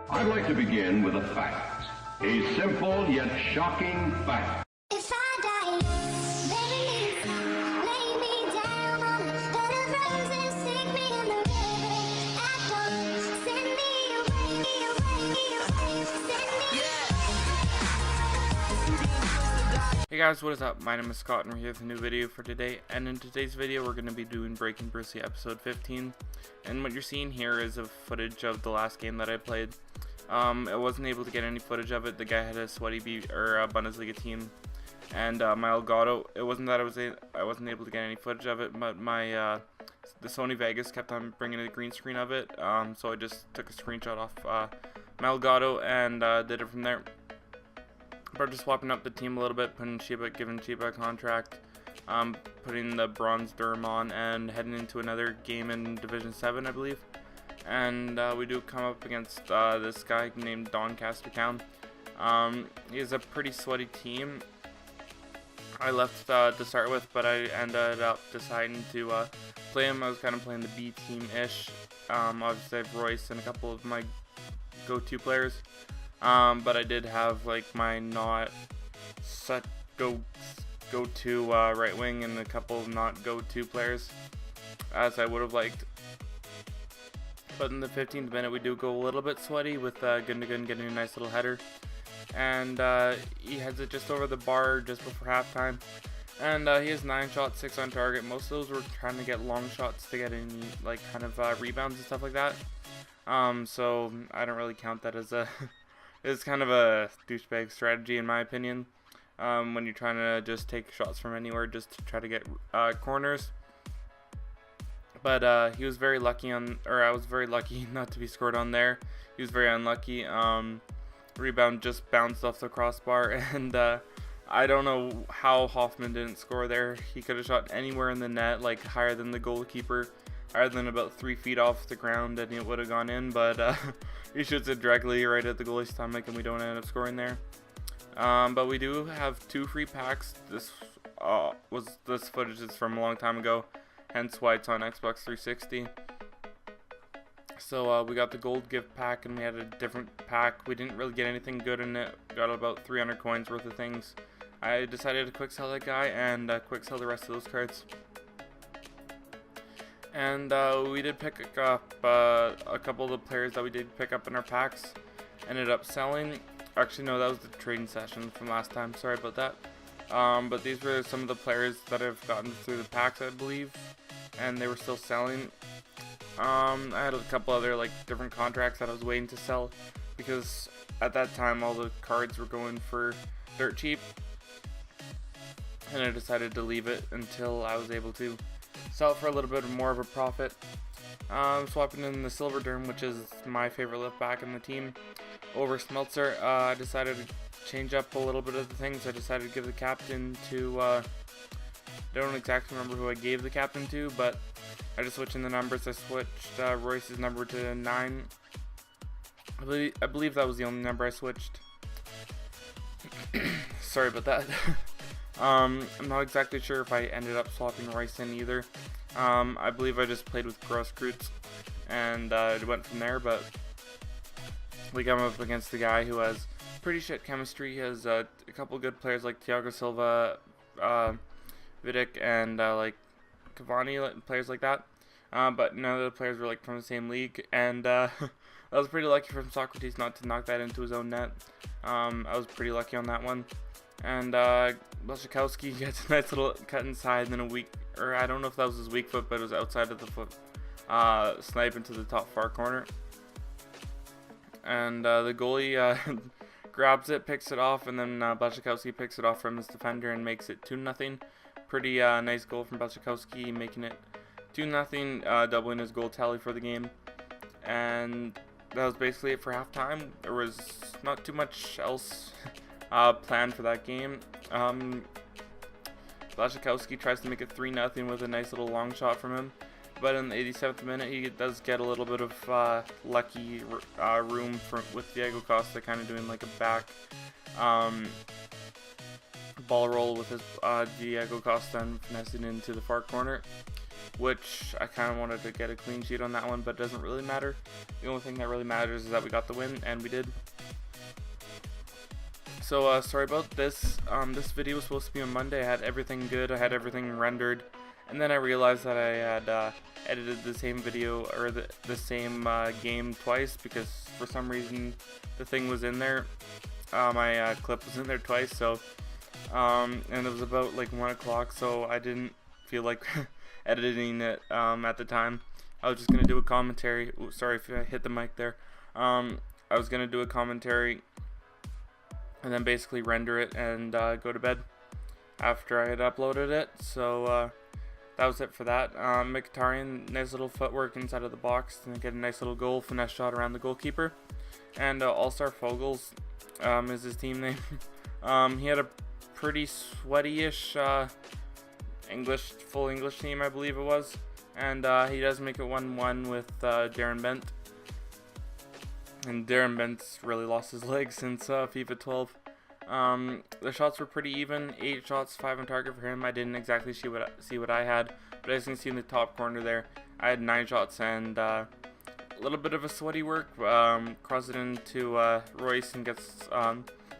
I'd like to begin with a fact. A simple yet shocking fact. If I die, baby, lay me down on a bed of roses, stick me in the river. At dawn, send me away, Hey guys, what is up? My name is Scott and we're here with a new video for today. And in today's video we're going to be doing Breaking Borussia episode 15. And what you're seeing here is a footage of the last game that I played. I wasn't able to get any footage of it. The guy had a sweaty Bundesliga team, and my Elgato. It wasn't that I wasn't able to get any footage of it, but my the Sony Vegas kept on bringing a green screen of it. So I just took a screenshot off my Elgato and did it from there. But just swapping up the team a little bit, giving Chiba a contract, putting the bronze Durham on, and heading into another game in Division 7, I believe. And we do come up against this guy named Doncaster Town. He's a pretty sweaty team. I left to start with, but I ended up deciding to play him. I was kind of playing the B team-ish. Obviously I have Royce and a couple of my go-to players. But I did have like my not such go-to right wing and a couple of not go-to players as I would have liked. But in the 15th minute, we do go a little bit sweaty with Gundogan getting a nice little header. And he heads it just over the bar just before halftime. And he has 9 shots, 6 on target. Most of those were trying to get long shots to get any like kind of rebounds and stuff like that. So I don't really count that as a it's kind of a douchebag strategy in my opinion. When you're trying to just take shots from anywhere just to try to get corners. But he was very lucky I was very lucky not to be scored on there. He was very unlucky. Rebound just bounced off the crossbar, and I don't know how Hoffman didn't score there. He could have shot anywhere in the net, like higher than the goalkeeper, higher than about 3 feet off the ground, and it would have gone in. But he shoots it directly right at the goalie's stomach, and we don't end up scoring there. But we do have 2 free packs. This footage is from a long time ago. Hence why it's on Xbox 360. So we got the gold gift pack and we had a different pack. We didn't really get anything good in it. Got about 300 coins worth of things. I decided to quick sell that guy and quick sell the rest of those cards. And we did pick up a couple of the players that we did pick up in our packs. Ended up selling. Actually no, that was the trading session from last time. Sorry about that. But these were some of the players that I've gotten through the packs, I believe, and they were still selling. I had a couple other like different contracts that I was waiting to sell because at that time all the cards were going for dirt cheap, and I decided to leave it until I was able to sell it for a little bit more of a profit. Swapping in the Silver Derm, which is my favorite left back in the team, over Smeltzer. I decided to change up a little bit of the things. I decided to give the captain to I don't exactly remember who I gave the captain to, but I just switched in the numbers. I switched Royce's number to 9. I believe that was the only number I switched. Sorry about that. I'm not exactly sure if I ended up swapping Royce in either. I believe I just played with Grosskreutz and it went from there, but we come up against the guy who has pretty shit chemistry. He has a couple good players like Thiago Silva, Vidic, and like Cavani, players like that. But none of the players were like from the same league, and I was pretty lucky from Socrates not to knock that into his own net. I was pretty lucky on that one. And Blaszczykowski gets a nice little cut inside, and then I don't know if that was his weak foot, but it was outside of the foot, snipe into the top far corner. And the goalie grabs it, picks it off, and then Blaszczykowski picks it off from his defender and makes it 2-0. Pretty nice goal from Blaszczykowski, making it 2-0, doubling his goal tally for the game. And that was basically it for halftime. There was not too much else planned for that game. Blaszczykowski tries to make it 3-0 with a nice little long shot from him. But in the 87th minute, he does get a little bit of lucky room with Diego Costa kind of doing like a back ball roll with his Diego Costa and finessing into the far corner. which I kind of wanted to get a clean sheet on that one, but it doesn't really matter. The only thing that really matters is that we got the win, and we did. So sorry about this. This video was supposed to be on Monday. I had everything good. I had everything rendered, and then I realized that I had edited the same video or the same game twice, because for some reason the thing was in there. My clip was in there twice. So and it was about like 1 o'clock, so I didn't feel like editing it at the time. I was just gonna do a commentary. Ooh, sorry if I hit the mic there. I was gonna do a commentary and then basically render it and go to bed after I had uploaded it. So that was it for that. Mkhitaryan, nice little footwork inside of the box and get a nice little goal, finesse shot around the goalkeeper. And All-Star Fogels is his team name. He had a pretty sweaty-ish full English team, I believe it was. And he does make it 1-1 with Darren Bent. And Darren Bent's really lost his legs since FIFA 12. The shots were pretty even. 8 shots, 5 on target for him. I didn't exactly see what I had, but as you can see in the top corner there, I had 9 shots and a little bit of a sweaty work. Cross it into Royce and gets a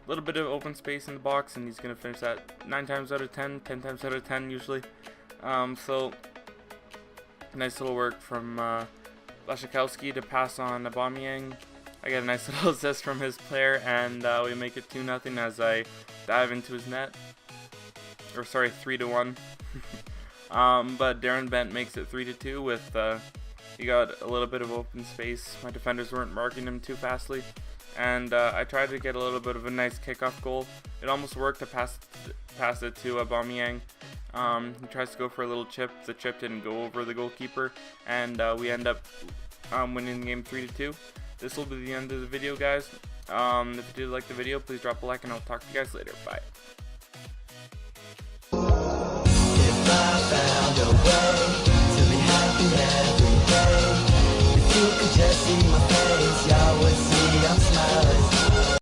little bit of open space in the box, and he's going to finish that 9 times out of 10, 10 times out of 10 usually. So nice little work from Lashikowski to pass on Aubameyang. I get a nice little assist from his player, and we make it 2-0 as I dive into his net. Or sorry, 3-1. But Darren Bent makes it 3-2 with he got a little bit of open space. My defenders weren't marking him too fastly, and I tried to get a little bit of a nice kickoff goal. It almost worked to pass it to Aubameyang. He tries to go for a little chip. The chip didn't go over the goalkeeper, and we end up winning the game 3-2. This will be the end of the video, guys. If you did like the video, please drop a like, and I'll talk to you guys later. Bye.